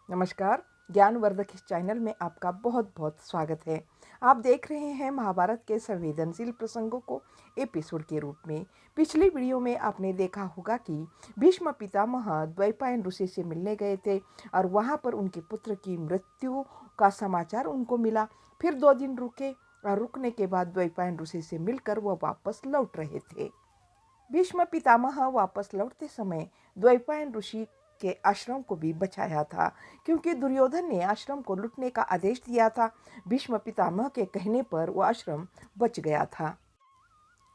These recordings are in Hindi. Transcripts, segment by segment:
नमस्कार। ज्ञानवर्धक इस चैनल में आपका बहुत बहुत स्वागत है। आप देख रहे हैं महाभारत के संवेदनशील प्रसंगों को एपिसोड के रूप में। पिछली वीडियो में आपने देखा होगा कि भीष्म पितामह द्वैपायन ऋषि से मिलने गए थे और वहां पर उनके पुत्र की मृत्यु का समाचार उनको मिला। फिर 2 दिन रुके और रुकने के बाद द्वैपायन ऋषि से मिलकर वह वापस लौट रहे थे। भीष्म पितामह वापस लौटते समय द्वैपायन ऋषि के आश्रम को भी बचाया था, क्योंकि दुर्योधन ने आश्रम को लूटने का आदेश दिया था। भीष्म पितामह के कहने पर वह आश्रम बच गया था।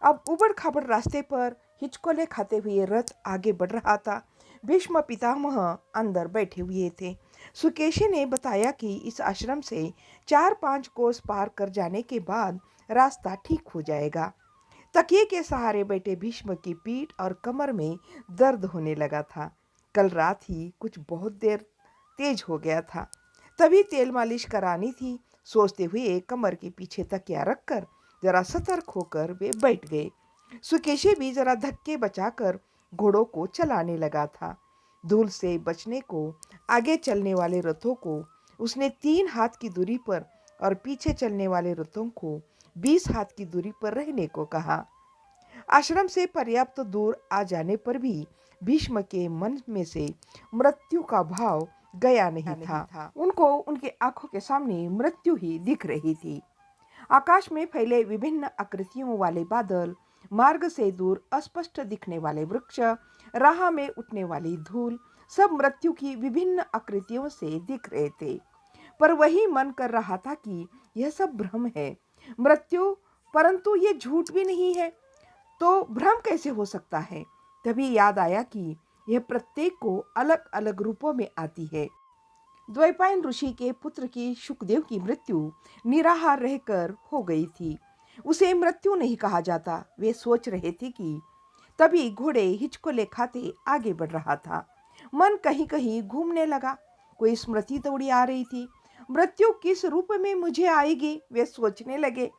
अब उबड़ खाबड़ रास्ते पर हिचकोले खाते हुए रथ आगे बढ़ रहा था। भीष्म पितामह अंदर बैठे हुए थे। सुकेशी ने बताया कि इस आश्रम से 4-5 कोस पार कर जाने के बाद रास्ता ठीक हो जाएगा। तकिए के सहारे बैठे भीष्म की पीठ और कमर में दर्द होने लगा था। कल रात ही कुछ बहुत देर तेज हो गया था, तभी तेल मालिश करानी थी। सोचते हुए कमर के पीछे तकिया रखकर जरा सतर्क होकर वे बैठ गए। सुकेशी भी जरा धक्के बचाकर घोड़ों को चलाने लगा था। धूल से बचने को आगे चलने वाले रथों को उसने 3 हाथ की दूरी पर और पीछे चलने वाले रथों को 20 हाथ की दूरी पर रहने को कहा। आश्रम से पर्याप्त दूर आ जाने पर भी भीष्म के मन में से मृत्यु का भाव गया नहीं था। उनको उनकी आंखों के सामने मृत्यु ही दिख रही थी। आकाश में फैले विभिन्न आकृतियों वाले बादल, मार्ग से दूर अस्पष्ट दिखने वाले वृक्ष, राह में उठने वाली धूल, सब मृत्यु की विभिन्न आकृतियों से दिख रहे थे। पर वही मन कर रहा था कि यह सब भ्रम है, मृत्यु, परंतु ये झूठ भी नहीं है, तो भ्रम कैसे हो सकता है। तभी याद आया कि यह प्रत्येक को अलग अलग रूपों में आती है। द्वैपायन ऋषि के पुत्र की शुकदेव की मृत्यु निराहार रहकर हो गई थी। उसे मृत्यु नहीं कहा जाता, वे सोच रहे थे कि तभी घोड़े हिचकोले खाते आगे बढ़ रहा था। मन कहीं कहीं घूमने लगा, कोई स्मृति दौड़ी आ रही थी। मृत्यु किस रूप में मुझे आएगी, वे सोचने लगे।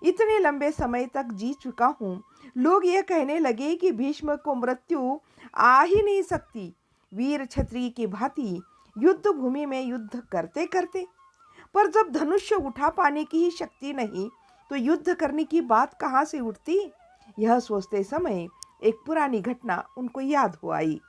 इतने लंबे समय तक जी चुका हूँ, लोग यह कहने लगे कि भीष्म को मृत्यु आ ही नहीं सकती। वीर क्षत्रिय की भांति युद्ध भूमि में युद्ध करते करते, पर जब धनुष्य उठा पाने की ही शक्ति नहीं, तो युद्ध करने की बात कहाँ से उठती। यह सोचते समय एक पुरानी घटना उनको याद हो आई।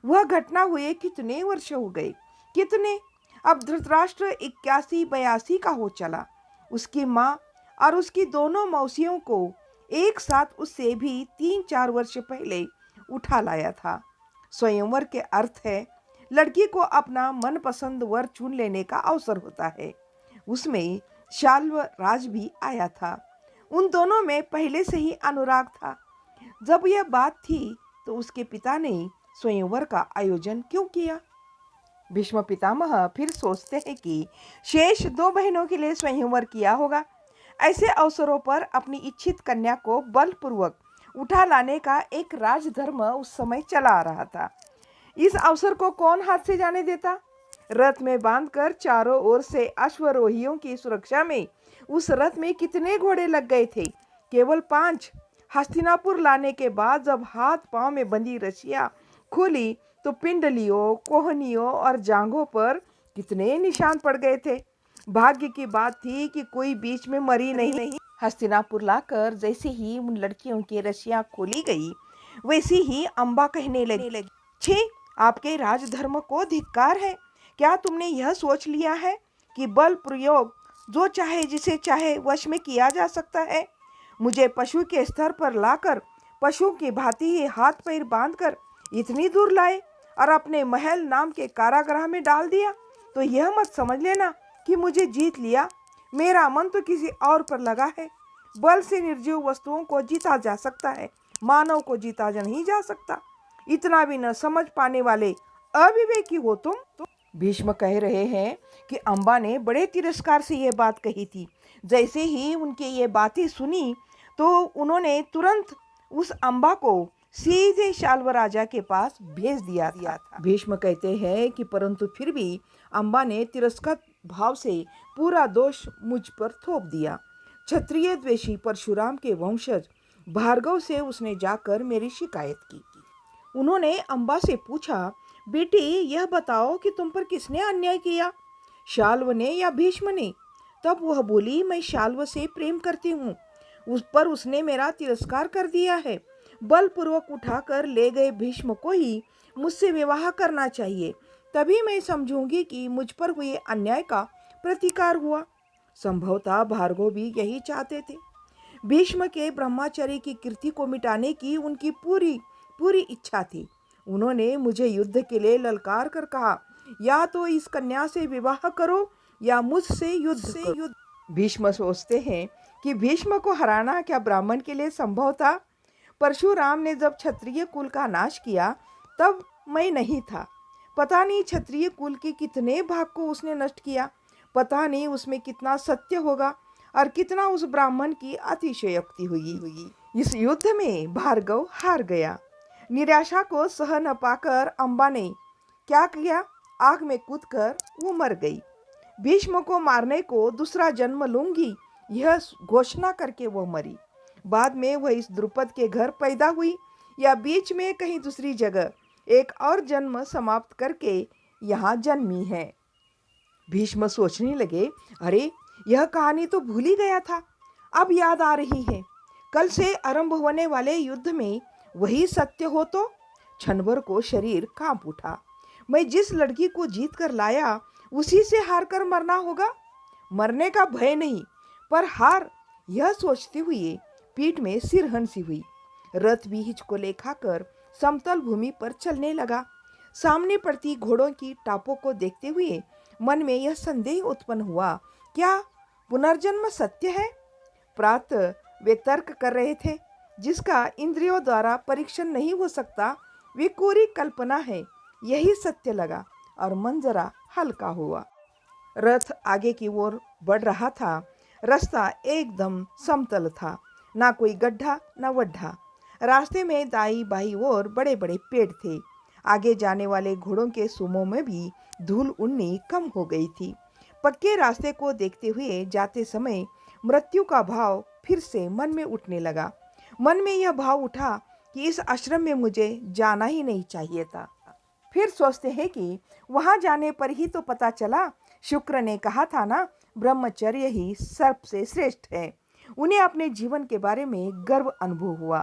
वह घटना हुए कितने वर्ष हो गए, कितने। अब धृतराष्ट्र 81-82 का हो चला। उसकी माँ और उसकी दोनों मौसियों को एक साथ उससे भी 3-4 वर्ष पहले उठा लाया था। स्वयंवर के अर्थ है लड़की को अपना मनपसंद वर चुन लेने का अवसर होता है। उसमें शाल्व राज भी आया था। उन दोनों में पहले से ही अनुराग था। जब यह बात थी तो उसके पिता ने स्वयंवर का आयोजन क्यों किया। भीष्म पितामह फिर सोचते हैं कि शेष 2 बहनों के लिए स्वयंवर किया होगा। ऐसे अवसरों पर अपनी इच्छित कन्या को बलपूर्वक उठा लाने का एक राजधर्म उस समय चला आ रहा था। इस अवसर को कौन हाथ से जाने देता। रथ में बांधकर चारों ओर से अश्वरोहियों की सुरक्षा में उस रथ में कितने घोड़े लग गए थे, केवल 5। हस्तिनापुर लाने के बाद जब हाथ पांव में बंधी रस्सियां खुली तो पिंडलियों, कोहनियों और जांघों पर कितने निशान पड़ गए थे। भाग्य की बात थी कि कोई बीच में मरी नहीं। हस्तिनापुर लाकर जैसे ही उन लड़कियों की रस्सियां खोली गई, वैसे ही अम्बा कहने लगी, छी, आपके राजधर्म को धिक्कार है। क्या तुमने यह सोच लिया है कि बल प्रयोग जो चाहे जिसे चाहे वश में किया जा सकता है। मुझे पशु के स्तर पर लाकर पशु की भांति ही हाथ पैर बांधकर इतनी दूर लाए और अपने महल नाम के कारागृह में डाल दिया, तो यह मत समझ लेना कि मुझे जीत लिया। मेरा मन तो किसी और पर लगा है। बल से निर्जीव वस्तुओं को जीता जा सकता है, मानव को जीता नहीं जा सकता। इतना भी न समझ पाने वाले अविवेकी हो तुम। भीष्म कह रहे हैं कि अम्बा ने बड़े तिरस्कार से यह बात कही थी। जैसे ही उनके ये बातें सुनी तो उन्होंने तुरंत उस अम्बा को सीधे शाल्व राजा के पास भेज दिया था। भीष्म कहते हैं कि परंतु फिर भी अम्बा ने तिरस्कार भाव से पूरा दोष मुझ पर थोप दिया। क्षत्रिय द्वेषी परशुराम के वंशज भार्गव से उसने जाकर मेरी शिकायत की। उन्होंने अम्बा से पूछा, बेटी, यह बताओ कि तुम पर किसने अन्याय किया, शाल्व ने या भीष्म ने? तब वह बोली, मैं शाल्व से प्रेम करती हूँ, उस पर उसने मेरा तिरस्कार कर दिया है। बलपूर्वक उठाकर ले गए भीष्म को ही मुझसे विवाह करना चाहिए, तभी मैं समझूंगी कि मुझ पर हुए अन्याय का प्रतिकार हुआ। संभवतः भार्गव भी यही चाहते थे। भीष्म के ब्रह्मचर्य की कीर्ति को मिटाने की उनकी पूरी पूरी इच्छा थी। उन्होंने मुझे युद्ध के लिए ललकार कर कहा, या तो इस कन्या से विवाह करो या मुझसे युद्ध। भीष्म सोचते हैं कि भीष्म को हराना क्या ब्राह्मण के लिए संभव था? परशुराम ने जब क्षत्रिय कुल का नाश किया तब मैं नहीं था। पता नहीं क्षत्रिय कुल के कितने भाग को उसने नष्ट किया। पता नहीं उसमें कितना सत्य होगा और कितना उस ब्राह्मण की अतिशयोक्ति हुई। इस युद्ध में भार्गव हार गया। निराशा को सह न पाकर अम्बा ने क्या किया, आग में कूदकर वो मर गई। भीष्म को मारने को दूसरा जन्म लूंगी, यह घोषणा करके वो मरी। बाद में वह इस द्रुपद के घर पैदा हुई या बीच में कहीं दूसरी जगह एक और जन्म समाप्त करके यहाँ जन्मी है। भीष्म सोचने लगे, अरे यह कहानी तो भूल ही गया था, अब याद आ रही है। कल से आरंभ होने वाले युद्ध में वही सत्य हो तो? क्षण भर को शरीर कांप उठा। मैं जिस लड़की को जीत कर लाया उसी से हार कर मरना होगा। मरने का भय नहीं पर हार, यह सोचते हुए पीठ में सिर हंसी हुई। रथ भी हिचकोले खाकर समतल भूमि पर चलने लगा। सामने पड़ती घोड़ों की टापों को देखते हुए मन में यह संदेह उत्पन्न हुआ, क्या पुनर्जन्म सत्य है? प्रातः वे तर्क कर रहे थे, जिसका इंद्रियों द्वारा परीक्षण नहीं हो सकता वे कोरी कल्पना है, यही सत्य लगा और मन जरा हल्का हुआ। रथ आगे की ओर बढ़ रहा था। रास्ता एकदम समतल था, ना कोई गड्ढा ना वड्ढा। रास्ते में दाई बाई ओर बड़े बड़े पेड़ थे। आगे जाने वाले घोड़ों के सुमों में भी धूल उड़नी कम हो गई थी। पक्के रास्ते को देखते हुए जाते समय मृत्यु का भाव फिर से मन में उठने लगा। मन में यह भाव उठा कि इस आश्रम में मुझे जाना ही नहीं चाहिए था। फिर सोचते हैं कि वहां जाने पर ही तो पता चला, शुक्र ने कहा था ना, ब्रह्मचर्य ही सबसे श्रेष्ठ है। उन्हें अपने जीवन के बारे में गर्व अनुभव हुआ।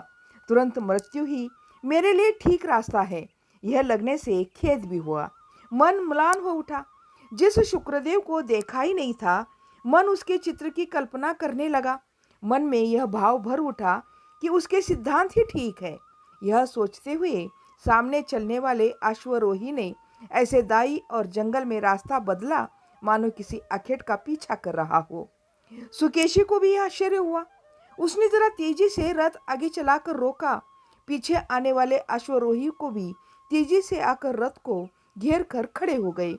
तुरंत मृत्यु ही मेरे लिए ठीक रास्ता है, यह लगने से खेद भी हुआ। मन म्लान हो उठा। जिस शुक्रदेव को देखा ही नहीं था, मन उसके चित्र की कल्पना करने लगा। मन में यह भाव भर उठा कि उसके सिद्धांत ही ठीक है। यह सोचते हुए सामने चलने वाले अश्वरोही ने ऐसे दाई और जंगल में रास्ता बदला मानो किसी अखेट का पीछा कर रहा हो। सुकेशी को भी आश्चर्य हुआ। उसने जरा तेजी से रथ आगे चलाकर रोका। पीछे आने वाले अश्वरोही को भी तेजी से आकर रथ को घेर कर खड़े हो गए।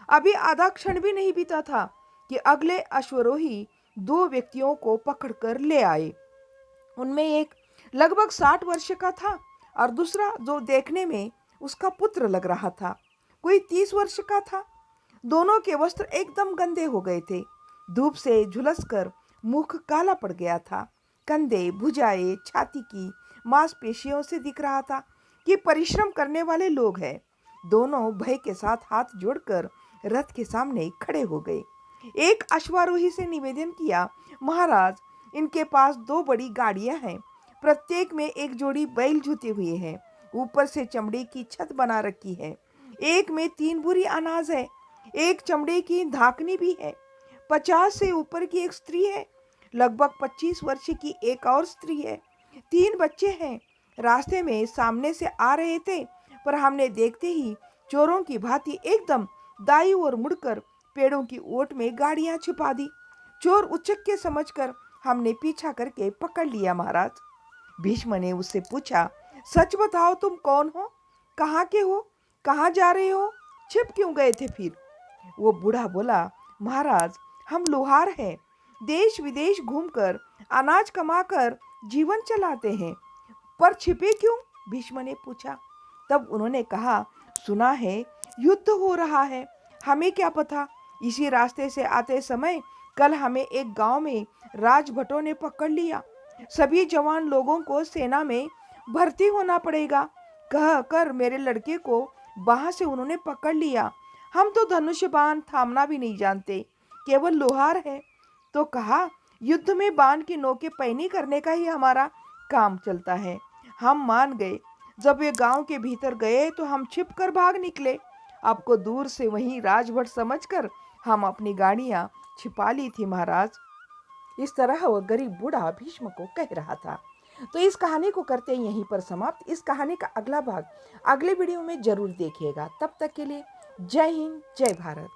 अभी आधा क्षण भी नहीं बीता था कि अगले अश्वरोही दो व्यक्तियों को पकड़कर ले आए। उनमें एक लगभग 60 वर्ष का था और दूसरा, जो देखने में उसका पुत्र लग रहा था, कोई 30 वर्ष का था। दोनों के वस्त्र एकदम गंदे हो गए थे। धूप से झुलसकर मुख काला पड़ गया था। कंधे, भुजाएं, छाती की मांसपेशियों से दिख रहा था कि परिश्रम करने वाले लोग हैं। दोनों भय के साथ हाथ जोड़कर रथ के सामने खड़े हो गए। एक अश्वारोही से निवेदन किया, महाराज, इनके पास 2 बड़ी गाड़ियां हैं, प्रत्येक में एक जोड़ी बैल जुते हुए हैं, ऊपर से चमड़े की छत बना रखी है। एक में 3 बोरी अनाज है, एक चमड़े की धाकनी भी है। 50 से ऊपर की एक स्त्री है, लगभग 25 वर्ष की एक और स्त्री है। 3 बच्चे हैं। रास्ते में सामने से आ रहे थे, पर हमने देखते ही चोरों की भांति एकदम दाई ओर मुड़कर पेड़ों की ओट में गाड़ियां छिपा दी। चोर उचक्के समझकर हमने पीछा करके पकड़ लिया महाराज। भीष्म ने उससे पूछा, सच बताओ, तुम कौन हो, कहाँ के हो, कहाँ जा रहे हो, छिप क्यों गए थे फिर? वो बूढ़ा बोला, महाराज, हम लोहार हैं, देश विदेश घूमकर अनाज कमाकर जीवन चलाते हैं। पर छिपे क्यों? भीष्म ने पूछा। तब उन्होंने कहा, सुना है युद्ध हो रहा है, हमें क्या पता। इसी रास्ते से आते समय कल हमें एक गांव में राजभटों ने पकड़ लिया। सभी जवान लोगों को सेना में भर्ती होना पड़ेगा कह कर मेरे लड़के को वहां से उन्होंने पकड़ लिया। हम तो धनुष बाण थामना भी नहीं जानते, केवल लोहार है। तो कहा, युद्ध में बाण की नोकें पैनी करने का ही हमारा काम चलता है। हम मान गए। जब वे गांव के भीतर गए तो हम छिप कर भाग निकले। आपको दूर से वहीं राजभट समझकर हम अपनी गाड़ियां छिपा ली थी महाराज। इस तरह वह गरीब बूढ़ा भीष्म को कह रहा था। तो इस कहानी को करते हैं यहीं पर समाप्त। इस कहानी का अगला भाग अगले वीडियो में जरूर देखिएगा। तब तक के लिए जय हिंद, जय भारत।